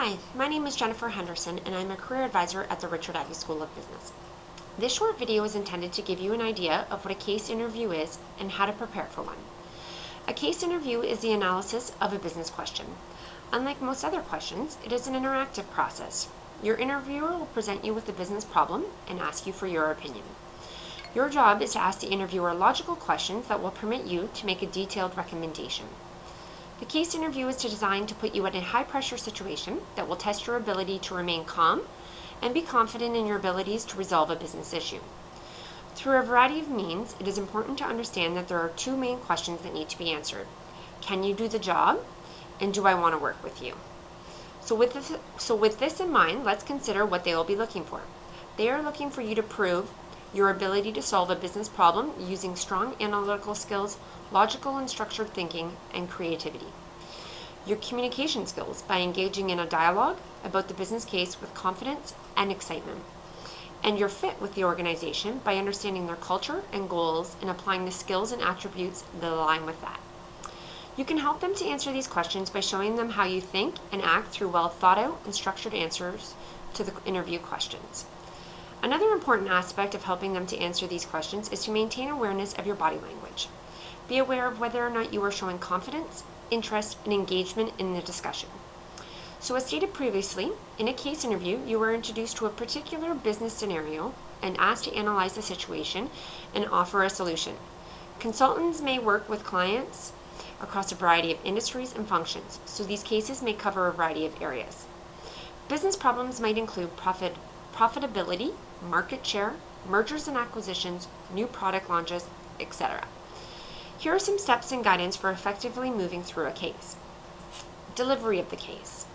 Hi, my name is Jennifer Henderson and I'm a career advisor at the Richard Ivey School of Business. This short video is intended to give you an idea of what a case interview is and how to prepare for one. A case interview is the analysis of a business question. Unlike most other questions, it is an interactive process. Your interviewer will present you with a business problem and ask you for your opinion. Your job is to ask the interviewer logical questions that will permit you to make a detailed recommendation. The case interview is designed to put you in a high-pressure situation that will test your ability to remain calm and be confident in your abilities to resolve a business issue. Through a variety of means, it is important to understand that there are two main questions that need to be answered. Can you do the job? And do I want to work with you? So with this in mind, let's consider what they will be looking for. They are looking for you to prove your ability to solve a business problem using strong analytical skills, logical and structured thinking, and creativity. Your communication skills by engaging in a dialogue about the business case with confidence and excitement. And your fit with the organization by understanding their culture and goals and applying the skills and attributes that align with that. You can help them to answer these questions by showing them how you think and act through well thought out and structured answers to the interview questions. Another important aspect of helping them to answer these questions is to maintain awareness of your body language. Be aware of whether or not you are showing confidence, interest, and engagement in the discussion. So as stated previously, in a case interview, you are introduced to a particular business scenario and asked to analyze the situation and offer a solution. Consultants may work with clients across a variety of industries and functions, so these cases may cover a variety of areas. Business problems might include profitability, market share, mergers and acquisitions, new product launches, etc. Here are some steps and guidance for effectively moving through a case. Delivery of the case.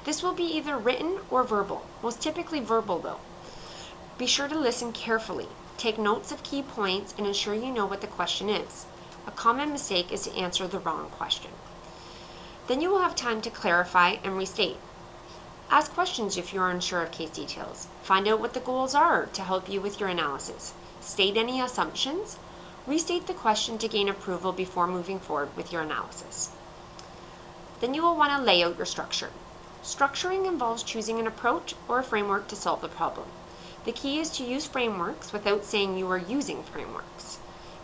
This will be either written or verbal, most typically verbal though. Be sure to listen carefully, take notes of key points, and ensure you know what the question is. A common mistake is to answer the wrong question. Then you will have time to clarify and restate. Ask questions if you are unsure of case details. Find out what the goals are to help you with your analysis. State any assumptions. Restate the question to gain approval before moving forward with your analysis. Then you will want to lay out your structure. Structuring involves choosing an approach or a framework to solve the problem. The key is to use frameworks without saying you are using frameworks.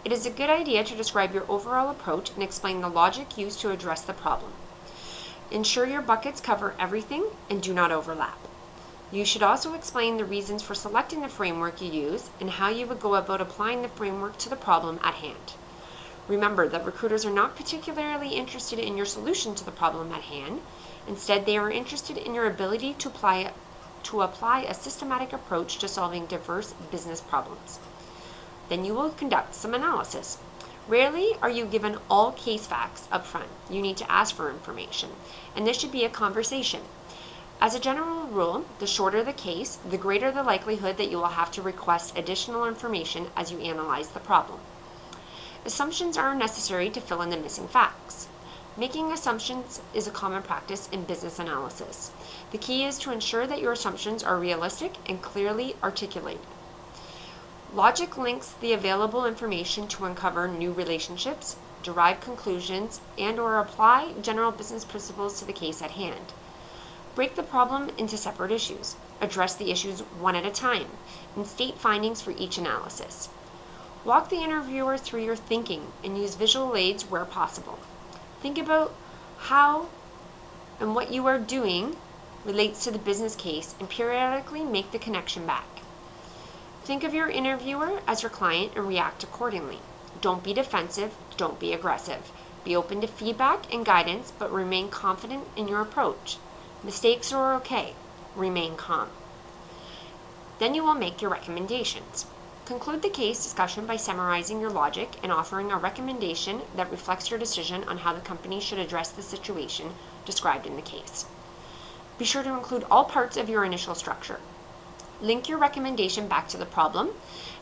It is a good idea to describe your overall approach and explain the logic used to address the problem. Ensure your buckets cover everything and do not overlap. You should also explain the reasons for selecting the framework you use and how you would go about applying the framework to the problem at hand. Remember that recruiters are not particularly interested in your solution to the problem at hand. Instead, they are interested in your ability to apply a systematic approach to solving diverse business problems. Then you will conduct some analysis. Rarely are you given all case facts up front. You need to ask for information, and this should be a conversation. As a general rule, the shorter the case, the greater the likelihood that you will have to request additional information as you analyze the problem. Assumptions are necessary to fill in the missing facts. Making assumptions is a common practice in business analysis. The key is to ensure that your assumptions are realistic and clearly articulated. Logic links the available information to uncover new relationships, derive conclusions, and/or apply general business principles to the case at hand. Break the problem into separate issues. Address the issues one at a time, and state findings for each analysis. Walk the interviewer through your thinking and use visual aids where possible. Think about how and what you are doing relates to the business case and periodically make the connection back. Think of your interviewer as your client and react accordingly. Don't be defensive, don't be aggressive. Be open to feedback and guidance, but remain confident in your approach. Mistakes are okay. Remain calm. Then you will make your recommendations. Conclude the case discussion by summarizing your logic and offering a recommendation that reflects your decision on how the company should address the situation described in the case. Be sure to include all parts of your initial structure. Link your recommendation back to the problem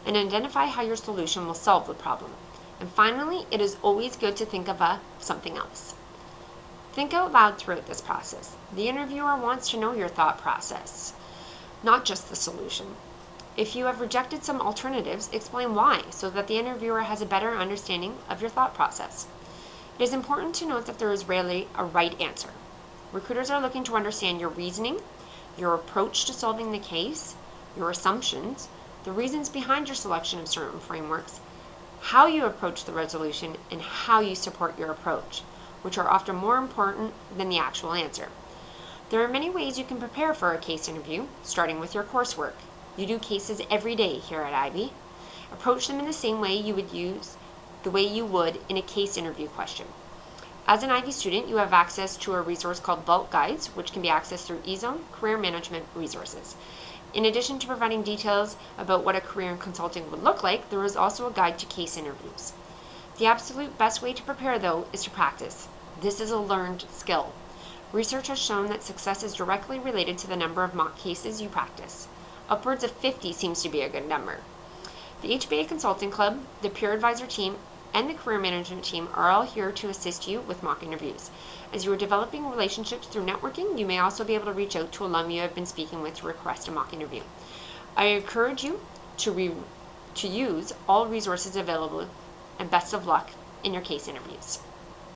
and identify how your solution will solve the problem. And finally, it is always good to think of something else. Think out loud throughout this process. The interviewer wants to know your thought process, not just the solution. If you have rejected some alternatives, explain why so that the interviewer has a better understanding of your thought process. It is important to note that there is rarely a right answer. Recruiters are looking to understand your reasoning, your approach to solving the case, your assumptions, the reasons behind your selection of certain frameworks, how you approach the resolution, and how you support your approach, which are often more important than the actual answer. There are many ways you can prepare for a case interview, starting with your coursework. You do cases every day here at IB. Approach them in the same way you would in a case interview question. As an IB student, you have access to a resource called Bulk Guides, which can be accessed through eZone Career Management Resources. In addition to providing details about what a career in consulting would look like, there is also a guide to case interviews. The absolute best way to prepare, though, is to practice. This is a learned skill. Research has shown that success is directly related to the number of mock cases you practice. Upwards of 50 seems to be a good number. The HBA Consulting Club, the Peer Advisor team, and the Career Management team are all here to assist you with mock interviews. As you are developing relationships through networking, you may also be able to reach out to alum you have been speaking with to request a mock interview. I encourage you to use all resources available, and best of luck in your case interviews.